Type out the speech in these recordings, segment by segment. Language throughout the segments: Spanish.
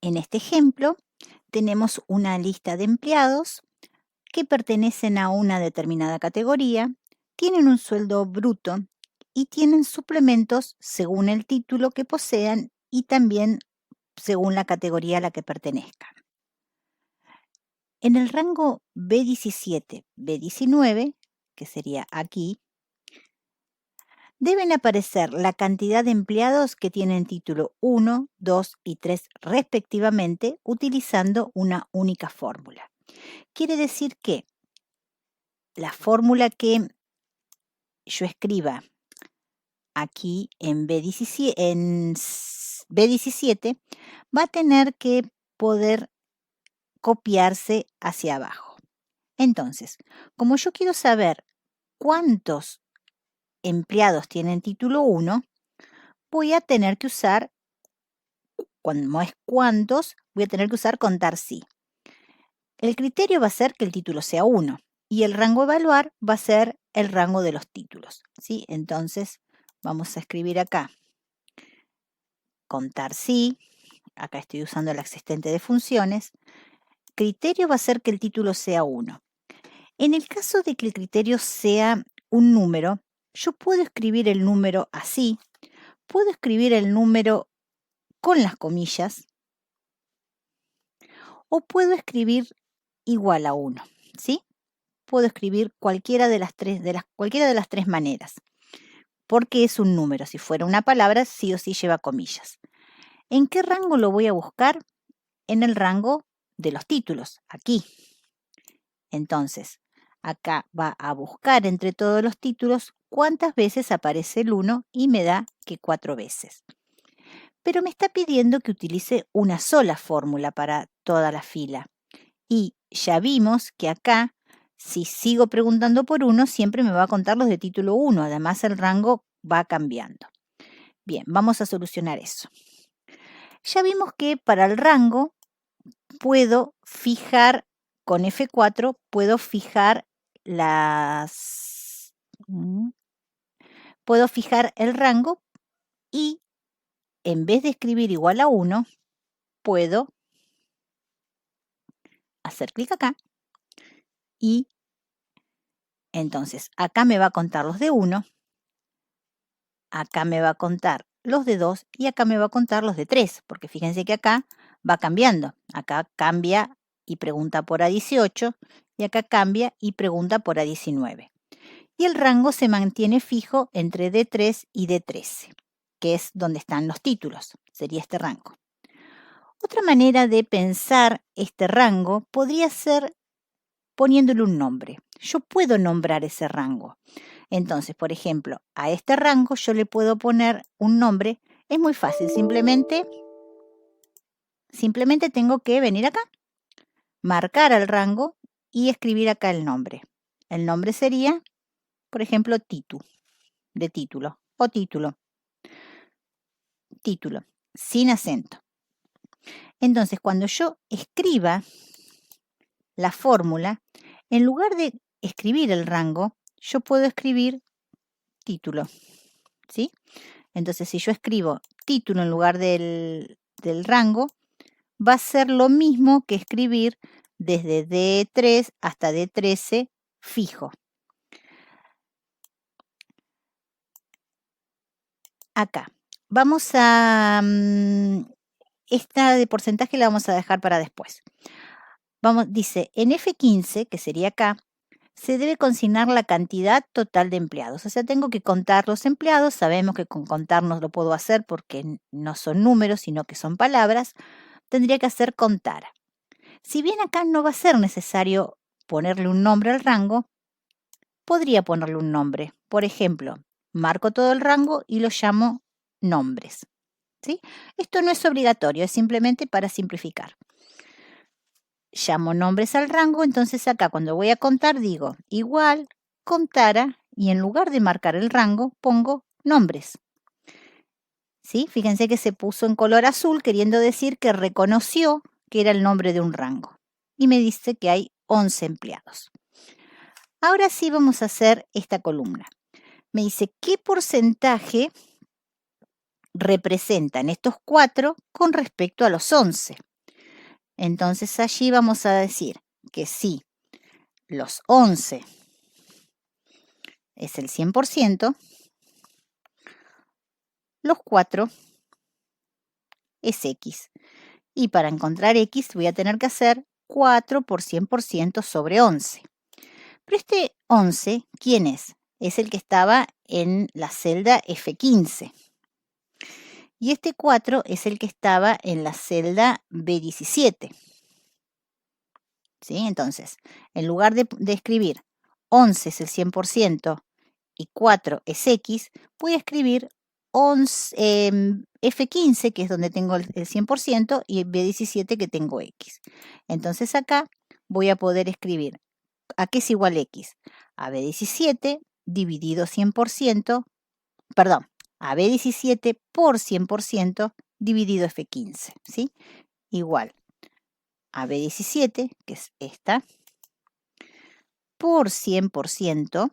En este ejemplo, tenemos una lista de empleados que pertenecen a una determinada categoría, tienen un sueldo bruto y tienen suplementos según el título que posean y también según la categoría a la que pertenezcan. En el rango B17, B19, que sería aquí, deben aparecer la cantidad de empleados que tienen título 1, 2 y 3 respectivamente, utilizando una única fórmula. Quiere decir que la fórmula que yo escriba aquí en B17 va a tener que poder copiarse hacia abajo. Entonces, como yo quiero saber cuántos empleados tienen título 1, voy a tener que usar, cuando no es cuántos, voy a tener que usar contar sí. El criterio va a ser que el título sea 1 y el rango a evaluar va a ser el rango de los títulos, ¿sí? Entonces, vamos a escribir acá contar sí, acá estoy usando el asistente de funciones, criterio va a ser que el título sea 1. En el caso de que el criterio sea un número, yo puedo escribir el número así, puedo escribir el número con las comillas o puedo escribir igual a 1, ¿sí? Puedo escribir cualquiera de las tres maneras, porque es un número. Si fuera una palabra, sí o sí lleva comillas. ¿En qué rango lo voy a buscar? En el rango de los títulos, aquí. Entonces, acá va a buscar entre todos los títulos cuántas veces aparece el 1 y me da que 4 veces. Pero me está pidiendo que utilice una sola fórmula para toda la fila. Y ya vimos que acá, si sigo preguntando por 1, siempre me va a contar los de título 1. Además, el rango va cambiando. Bien, vamos a solucionar eso. Ya vimos que para el rango puedo fijar, con F4, puedo fijar puedo fijar el rango y en vez de escribir igual a 1, puedo hacer clic acá y entonces acá me va a contar los de 1, acá me va a contar los de 2 y acá me va a contar los de 3, porque fíjense que acá va cambiando. Acá cambia y pregunta por A18 y acá cambia y pregunta por A19. Y el rango se mantiene fijo entre D3 y D13, que es donde están los títulos, sería este rango. Otra manera de pensar este rango podría ser poniéndole un nombre. Yo puedo nombrar ese rango. Entonces, por ejemplo, a este rango yo le puedo poner un nombre. Es muy fácil, simplemente tengo que venir acá, marcar el rango y escribir acá el nombre. El nombre sería, por ejemplo, de título o título, sin acento. Entonces, cuando yo escriba la fórmula, en lugar de escribir el rango, yo puedo escribir título, ¿sí? Entonces, si yo escribo título en lugar del rango, va a ser lo mismo que escribir desde D3 hasta D13 fijo. Acá. Vamos a... esta de porcentaje la vamos a dejar para después. Dice, en F15, que sería acá, se debe consignar la cantidad total de empleados. O sea, tengo que contar los empleados. Sabemos que con contar no lo puedo hacer porque no son números, sino que son palabras. Tendría que hacer contar. Si bien acá no va a ser necesario ponerle un nombre al rango, podría ponerle un nombre. Por ejemplo, marco todo el rango y lo llamo nombres, ¿sí? Esto no es obligatorio, es simplemente para simplificar. Llamo nombres al rango, entonces acá cuando voy a contar digo igual, contara, y en lugar de marcar el rango pongo nombres. ¿Sí? Fíjense que se puso en color azul queriendo decir que reconoció que era el nombre de un rango. Y me dice que hay 11 empleados. Ahora sí vamos a hacer esta columna. Me dice qué porcentaje representan estos 4 con respecto a los 11. Entonces allí vamos a decir que si los 11 es el 100%, los 4 es X. Y para encontrar X voy a tener que hacer 4 por 100% sobre 11. Pero este 11, ¿quién es? Es el que estaba en la celda F15. Y este 4 es el que estaba en la celda B17. ¿Sí? Entonces, en lugar de escribir 11 es el 100% y 4 es X, voy a escribir F15, que es donde tengo el 100%, y B17, que tengo X. Entonces acá voy a poder escribir, ¿a qué es igual X? A B17 dividido 100%, perdón, a B17 por 100% dividido F15, ¿sí? Igual a B17, que es esta, por 100%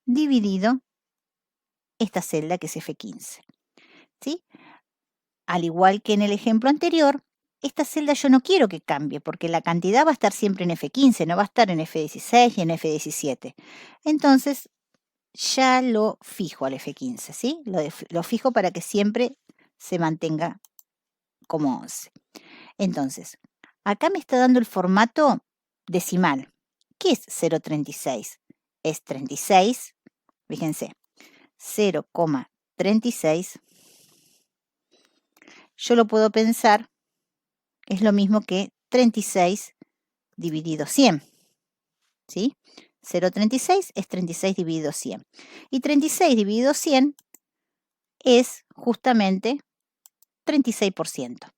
dividido esta celda que es F15, ¿sí? Al igual que en el ejemplo anterior, esta celda yo no quiero que cambie porque la cantidad va a estar siempre en F15, no va a estar en F16 y en F17. Entonces, ya lo fijo al F15, ¿sí? Lo fijo para que siempre se mantenga como 11. Entonces, acá me está dando el formato decimal. ¿Qué es 0,36? Es 36, fíjense, 0,36. Yo lo puedo pensar, es lo mismo que 36 dividido 100, ¿sí? 0,36 es 36 dividido 100. Y 36 dividido 100 es justamente 36%.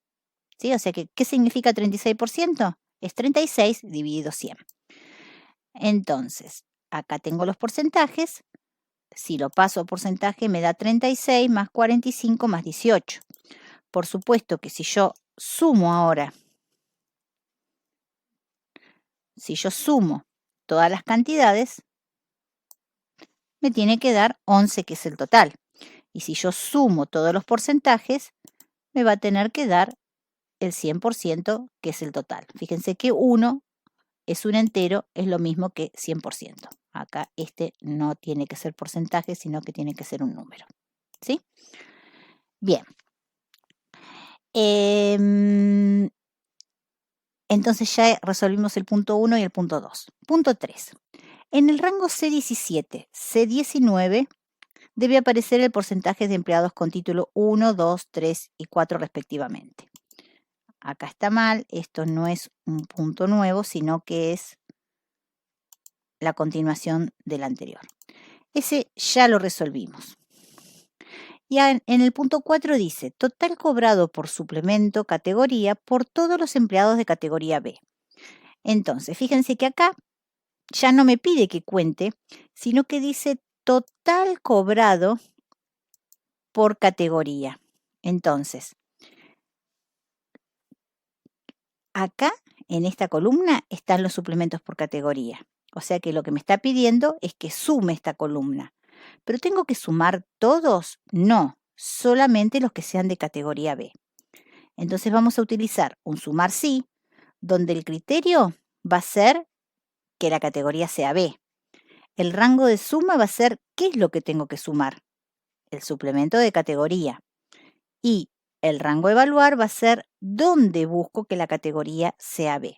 ¿Sí? O sea que, ¿qué significa 36%? Es 36 dividido 100. Entonces, acá tengo los porcentajes. Si lo paso a porcentaje me da 36 más 45 más 18. Por supuesto que si yo sumo ahora, si yo sumo todas las cantidades, me tiene que dar 11, que es el total. Y si yo sumo todos los porcentajes, me va a tener que dar el 100%, que es el total. Fíjense que 1 es un entero, es lo mismo que 100%. Acá este no tiene que ser porcentaje, sino que tiene que ser un número. ¿Sí? Bien. Entonces ya resolvimos el punto 1 y el punto 2. Punto 3. En el rango C17, C19, debe aparecer el porcentaje de empleados con título 1, 2, 3 y 4 respectivamente. Acá está mal, esto no es un punto nuevo, sino que es la continuación del anterior. Ese ya lo resolvimos. Y en el punto 4 dice, total cobrado por suplemento categoría por todos los empleados de categoría B. Entonces, fíjense que acá ya no me pide que cuente, sino que dice total cobrado por categoría. Entonces, acá en esta columna están los suplementos por categoría. O sea que lo que me está pidiendo es que sume esta columna. ¿Pero tengo que sumar todos? No, solamente los que sean de categoría B. Entonces vamos a utilizar un sumar sí, donde el criterio va a ser que la categoría sea B. El rango de suma va a ser qué es lo que tengo que sumar, el suplemento de categoría. Y el rango de evaluar va a ser dónde busco que la categoría sea B.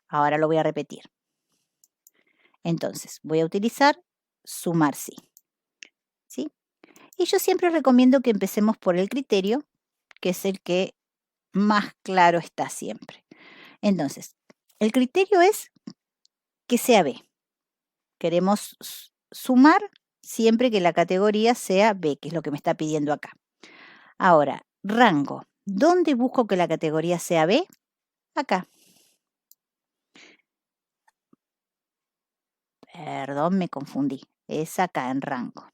Ahora lo voy a repetir. Entonces, voy a utilizar sumar sí. ¿Sí? Y yo siempre recomiendo que empecemos por el criterio, que es el que más claro está siempre. Entonces, el criterio es que sea B. Queremos sumar siempre que la categoría sea B, que es lo que me está pidiendo acá. Ahora, rango. ¿Dónde busco que la categoría sea B? Acá. Perdón, me confundí. Es acá en rango.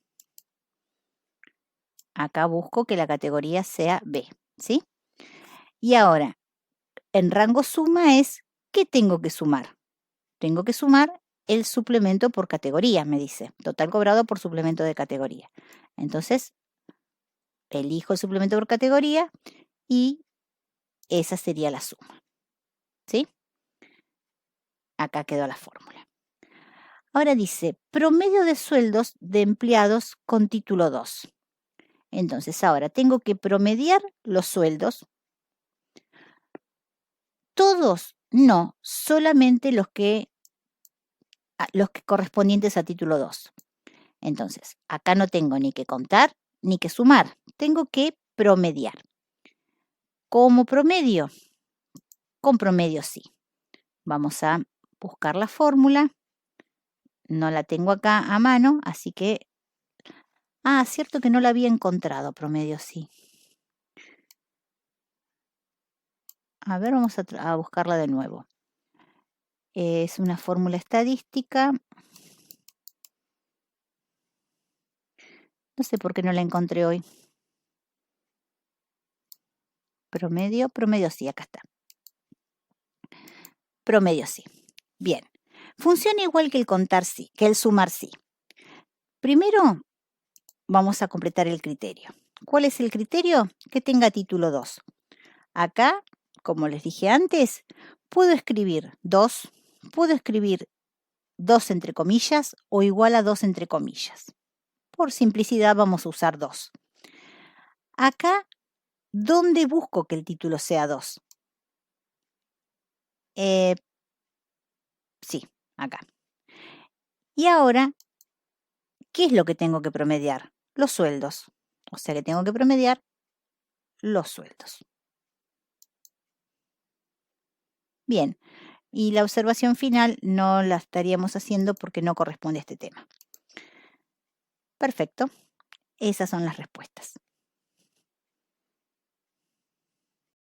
Acá busco que la categoría sea B, ¿sí? Y ahora, en rango suma es, ¿qué tengo que sumar? Tengo que sumar el suplemento por categoría, me dice. Total cobrado por suplemento de categoría. Entonces, elijo el suplemento por categoría y esa sería la suma. ¿Sí? Acá quedó la fórmula. Ahora dice, promedio de sueldos de empleados con título 2. Entonces, ahora tengo que promediar los sueldos. Todos, no, solamente los que correspondientes a título 2. Entonces, acá no tengo ni que contar ni que sumar, tengo que promediar. ¿Cómo promedio? Con promedio sí. Vamos a buscar la fórmula. No la tengo acá a mano, así que... cierto que no la había encontrado, promedio sí. A ver, vamos a buscarla de nuevo. Es una fórmula estadística. No sé por qué no la encontré hoy. Promedio sí, acá está. Promedio sí. Bien. Funciona igual que el contar sí, que el sumar sí. Primero vamos a completar el criterio. ¿Cuál es el criterio? Que tenga título 2. Acá, como les dije antes, puedo escribir 2, puedo escribir 2 entre comillas o igual a 2 entre comillas. Por simplicidad vamos a usar 2. Acá, ¿dónde busco que el título sea 2? Sí, acá. Y ahora, ¿qué es lo que tengo que promediar? Los sueldos. O sea que tengo que promediar los sueldos. Bien, y la observación final no la estaríamos haciendo porque no corresponde a este tema. Perfecto, esas son las respuestas.